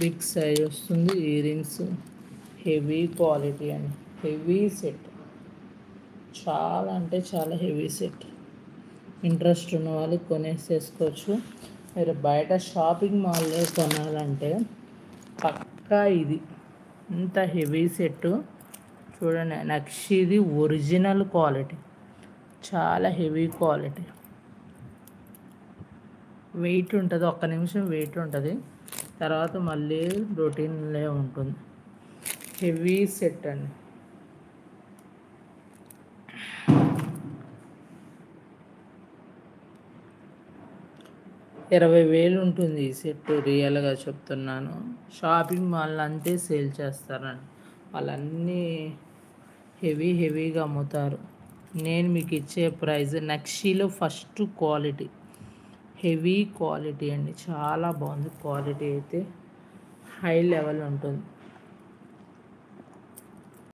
Big size వస్తుంది. Ear rings heavy quality అండి, heavy set, చాలా అంటే చాలా హెవీ సెట్. ఇంట్రెస్ట్ ఉన్న వాళ్ళు కొనేసేసుకోవచ్చు. మీరు బయట షాపింగ్ మాల్లో కొనాలంటే పక్కా ఇది ఇంత హెవీ సెట్ చూడండి. నక్షిది ఒరిజినల్ క్వాలిటీ, చాలా హెవీ క్వాలిటీ. వెయిట్ ఉంటుంది, ఒక్క నిమిషం వెయిట్ ఉంటుంది, తర్వాత మళ్ళీ రొటీన్లే ఉంటుంది. హెవీ సెట్ అండి. $20,000 ఉంటుంది ఈ సెట్. రియల్గా చెప్తున్నాను. షాపింగ్ మాల్ అంతే సేల్ చేస్తారండి, వాళ్ళన్నీ హెవీగా అమ్ముతారు. నేను మీకు ఇచ్చే ప్రైస్ నక్షిలో ఫస్ట్ క్వాలిటీ, హెవీ క్వాలిటీ అండి, చాలా బాగుంది. క్వాలిటీ అయితే హై లెవెల్ ఉంటుంది.